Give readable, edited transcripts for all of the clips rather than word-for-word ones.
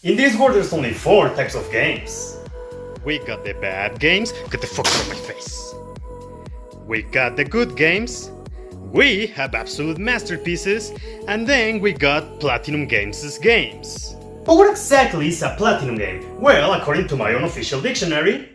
In this world there's only 4 types of games. We got the bad games, get the fuck out of my face. We got the good games, we have absolute masterpieces, and then we got Platinum Games' games. But what exactly is a Platinum game? Well, according to my own official dictionary...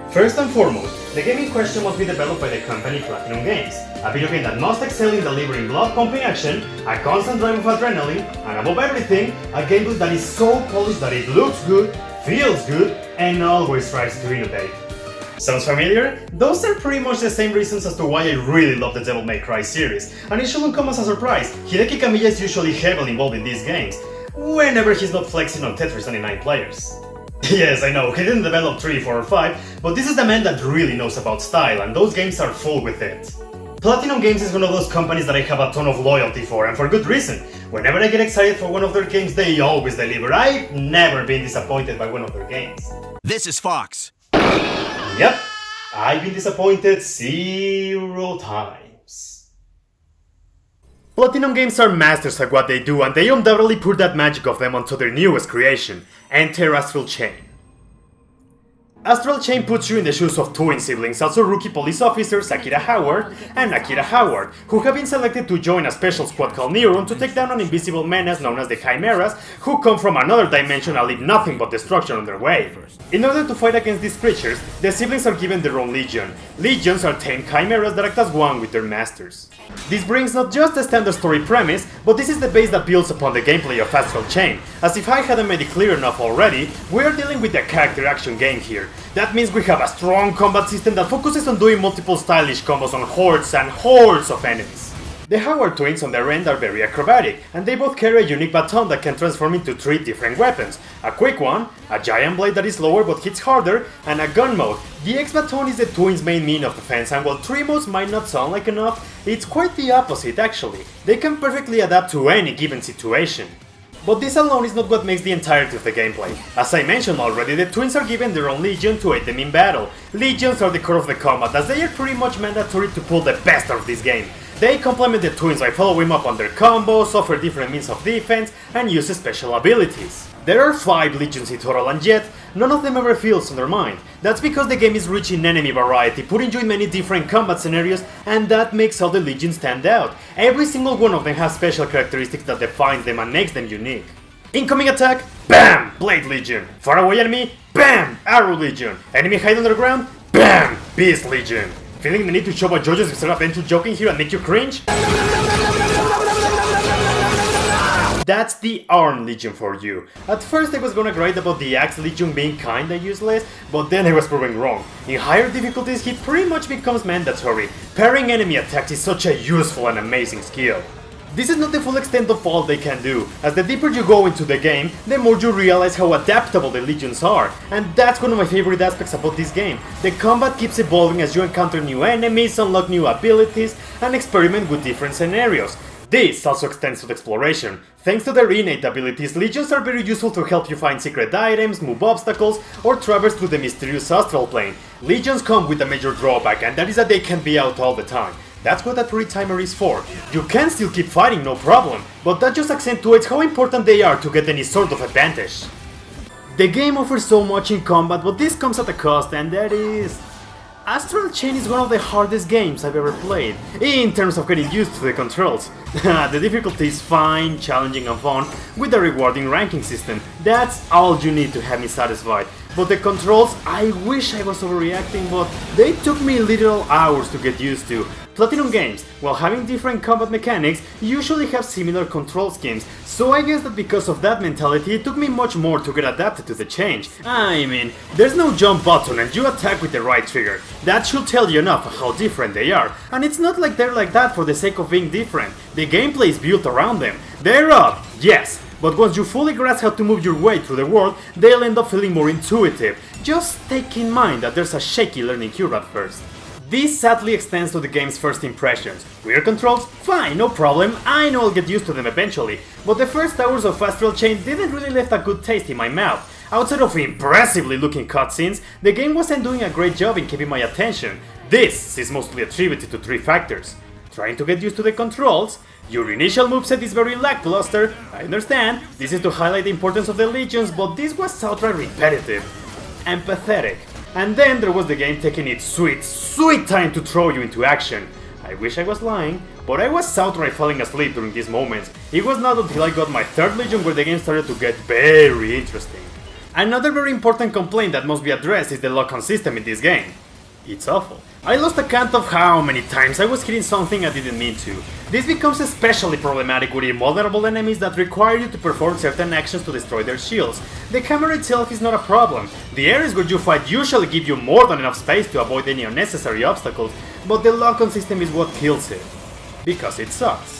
First and foremost, the game in question must be developed by the company Platinum Games, a video game that must excel in delivering blood-pumping action, a constant drive of adrenaline, and above everything, a gameplay that is so polished that it looks good, feels good, and always tries to innovate. Sounds familiar? Those are pretty much the same reasons as to why I really love the Devil May Cry series, and it shouldn't come as a surprise. Hideki Kamiya is usually heavily involved in these games, whenever he's not flexing on Tetris 99 players. Yes, I know, he didn't develop 3, 4, or 5, but this is the man that really knows about style, and those games are full with it. Platinum Games is one of those companies that I have a ton of loyalty for, and for good reason. Whenever I get excited for one of their games, they always deliver. I've never been disappointed by one of their games. This is Fox. Yep, I've been disappointed 0 times. Platinum Games are masters at what they do, and they undoubtedly put that magic of them onto their newest creation, enter Astral Chain. Astral Chain puts you in the shoes of twin siblings, also rookie police officers Akira Howard and Akira Howard, who have been selected to join a special squad called Neuron to take down an invisible menace known as the Chimeras, who come from another dimension and leave nothing but destruction on their way. In order to fight against these creatures, the siblings are given their own legion. Legions are tame chimeras that act as one with their masters. This brings not just a standard story premise, but this is the base that builds upon the gameplay of Astral Chain. As if I hadn't made it clear enough already, we are dealing with a character action game here. That means we have a strong combat system that focuses on doing multiple stylish combos on hordes and hordes of enemies. The Howard twins on their end are very acrobatic, and they both carry a unique baton that can transform into 3 different weapons. A quick one, a giant blade that is lower but hits harder, and a gun mode. The X-Baton is the twins' main mean of defense, and while 3 modes might not sound like enough, it's quite the opposite actually. They can perfectly adapt to any given situation. But this alone is not what makes the entirety of the gameplay. As I mentioned already, the twins are given their own legion to aid them in battle. Legions are the core of the combat, as they are pretty much mandatory to pull the best out of this game. They complement the twins by following up on their combos, offer different means of defense, and use special abilities. There are 5 legions in total, and yet, none of them ever feels undermined. That's because the game is rich in enemy variety, putting you in many different combat scenarios, and that makes all the legions stand out. Every single one of them has special characteristics that defines them and makes them unique. Incoming attack, BAM! Blade Legion. Far away enemy, BAM! Arrow Legion. Enemy hide underground, BAM! Beast Legion. Feeling the need to show a JoJo's instead of into joking here and make you cringe? That's the Arm Legion for you. At first I was gonna grade about the Axe Legion being kinda useless, but then I was proven wrong. In higher difficulties he pretty much becomes mandatory. Parrying enemy attacks is such a useful and amazing skill. This is not the full extent of all they can do, as the deeper you go into the game, the more you realize how adaptable the legions are, and that's one of my favorite aspects about this game. The combat keeps evolving as you encounter new enemies, unlock new abilities, and experiment with different scenarios. This also extends to the exploration. Thanks to their innate abilities, legions are very useful to help you find secret items, move obstacles, or traverse through the mysterious astral plane. Legions come with a major drawback, and that is that they can be out all the time. That's what a 3-timer is for. You can still keep fighting, no problem, but that just accentuates how important they are to get any sort of advantage. The game offers so much in combat, but this comes at a cost, and that is... Astral Chain is one of the hardest games I've ever played, in terms of getting used to the controls. The difficulty is fine, challenging and fun, with a rewarding ranking system. That's all you need to have me satisfied. But the controls, I wish I was overreacting, but they took me literal hours to get used to. Platinum Games, while having different combat mechanics, usually have similar control schemes, so I guess that because of that mentality it took me much more to get adapted to the change. I mean, there's no jump button and you attack with the right trigger. That should tell you enough of how different they are, and it's not like they're like that for the sake of being different. The gameplay is built around them. They're up, yes, but once you fully grasp how to move your way through the world, they'll end up feeling more intuitive. Just take in mind that there's a shaky learning curve at first. This sadly extends to the game's first impressions. Weird controls? Fine, no problem, I know I'll get used to them eventually. But the first hours of Astral Chain didn't really leave a good taste in my mouth. Outside of impressively looking cutscenes, the game wasn't doing a great job in keeping my attention. This is mostly attributed to 3 factors. trying to get used to the controls. Your initial moveset is very lackluster, I understand, this is to highlight the importance of the legions, but this was outright repetitive and pathetic. And then there was the game taking its sweet time to throw you into action. I wish I was lying, but I was outright falling asleep during these moments. It was not until I got my third legion where the game started to get very interesting. Another very important complaint that must be addressed is the lock-on system in this game. It's awful. I lost account of how many times I was hitting something I didn't mean to. This becomes especially problematic with invulnerable enemies that require you to perform certain actions to destroy their shields. The camera itself is not a problem. The areas where you fight usually give you more than enough space to avoid any unnecessary obstacles, but the lock-on system is what kills it. Because it sucks.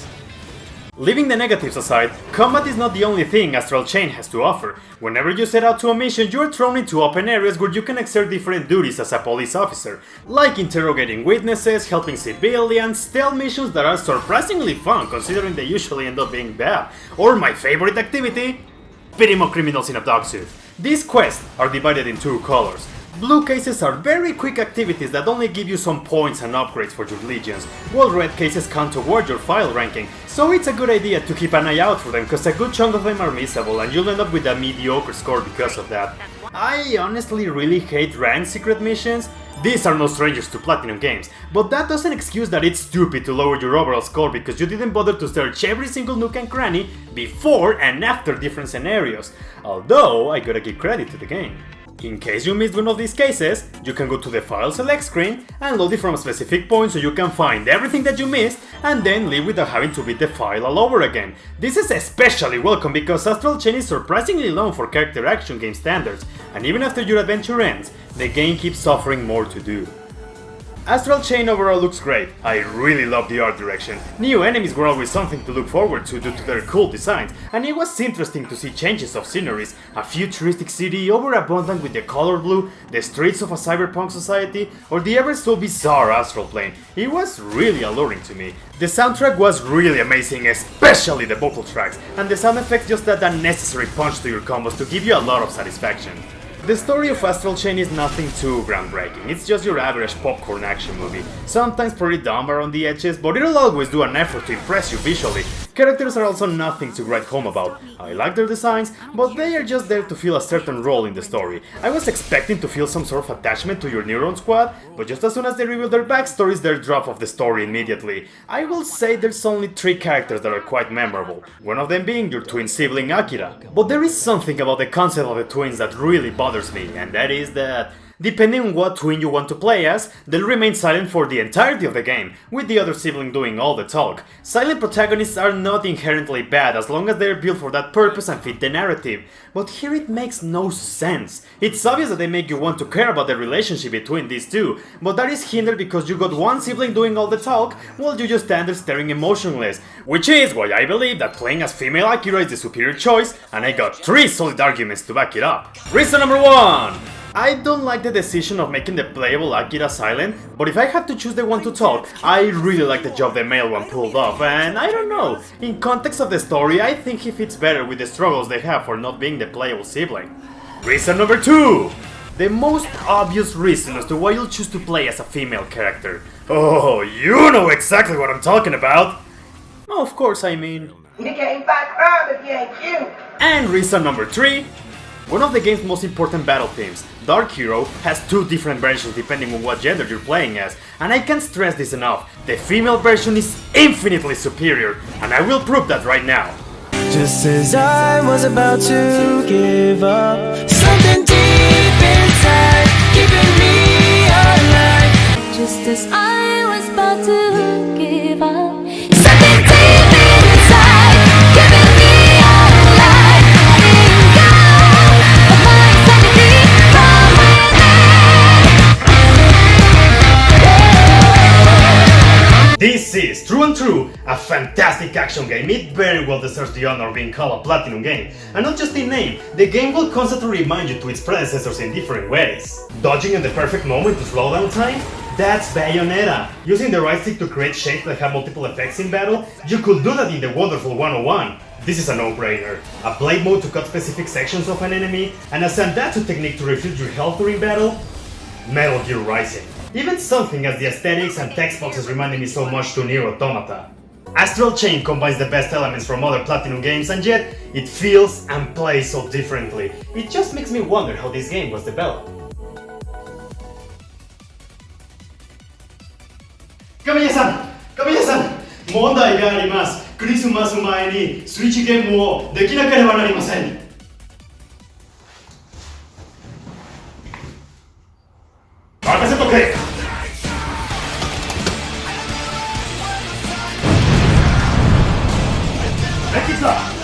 Leaving the negatives aside, combat is not the only thing Astral Chain has to offer. Whenever you set out to a mission, you are thrown into open areas where you can exert different duties as a police officer, like interrogating witnesses, helping civilians, stealth missions that are surprisingly fun considering they usually end up being bad, or my favorite activity, beating up criminals in a dog suit. These quests are divided in two colors. Blue cases are very quick activities that only give you some points and upgrades for your legions, while red cases count toward your file ranking, so it's a good idea to keep an eye out for them cause a good chunk of them are missable and you'll end up with a mediocre score because of that. I honestly really hate ranked secret missions. These are no strangers to Platinum games, but that doesn't excuse that it's stupid to lower your overall score because you didn't bother to search every single nook and cranny before and after different scenarios, although I gotta give credit to the game. In case you missed one of these cases, you can go to the file select screen and load it from a specific point so you can find everything that you missed and then leave without having to beat the file all over again. This is especially welcome because Astral Chain is surprisingly long for character action game standards, and even after your adventure ends, the game keeps offering more to do. Astral Chain overall looks great. I really love the art direction. New enemies were always something to look forward to due to their cool designs, and it was interesting to see changes of sceneries, a futuristic city overabundant with the color blue, the streets of a cyberpunk society, or the ever so bizarre astral plane. It was really alluring to me. The soundtrack was really amazing, especially the vocal tracks, and the sound effects just add a necessary punch to your combos to give you a lot of satisfaction. The story of Astral Chain is nothing too groundbreaking, it's just your average popcorn action movie, sometimes pretty dumb around the edges, but it'll always do an effort to impress you visually. Characters are also nothing to write home about. I like their designs, but they are just there to fill a certain role in the story. I was expecting to feel some sort of attachment to your Neuron squad, but just as soon as they reveal their backstories, they're dropped off the story immediately. I will say there's only 3 characters that are quite memorable, one of them being your twin sibling Akira. But there is something about the concept of the twins that really bothers me, and that is that depending on what twin you want to play as, they'll remain silent for the entirety of the game, with the other sibling doing all the talk. Silent protagonists are not inherently bad as long as they're built for that purpose and fit the narrative, but here it makes no sense. It's obvious that they make you want to care about the relationship between these two, but that is hindered because you got one sibling doing all the talk while you just stand there staring emotionless, which is why I believe that playing as female Akira is the superior choice, and I got 3 solid arguments to back it up. Reason number 1! I don't like the decision of making the playable Akira silent, but if I had to choose the one to talk, I really like the job the male one pulled off, and I don't know, in context of the story, I think he fits better with the struggles they have for not being the playable sibling. Reason number 2! The most obvious reason as to why you'll choose to play as a female character. Oh, you know exactly what I'm talking about! Oh, of course, I mean... You can't fight crime if you ain't cute! And reason number 3... One of the game's most important battle themes, Dark Hero, has 2 different versions depending on what gender you're playing as, and I can't stress this enough, the female version is infinitely superior, and I will prove that right now. Just as I was about to give up, something deep inside keeping me alive. Just as I was about to give up, something deep inside keeping me alive. Letting go of my sanity from within. This is, true and true, a fantastic action game. It very well deserves the honor of being called a Platinum game. And not just in name, the game will constantly remind you to its predecessors in different ways. Dodging in the perfect moment to slow down time? That's Bayonetta. Using the right stick to create shapes that have multiple effects in battle? You could do that in the wonderful 101. This is a no-brainer. A blade mode to cut specific sections of an enemy, and a Sandatsu technique to refill your health during battle? Metal Gear Rising. Even something as the aesthetics and text boxes reminded me so much to Nier Automata. Astral Chain combines the best elements from other Platinum games, and yet it feels and plays so differently. It just makes me wonder how this game was developed. 神谷さん問題があります。クリスマス前にスイッチゲームをできなければなりません。任せとけ。できた。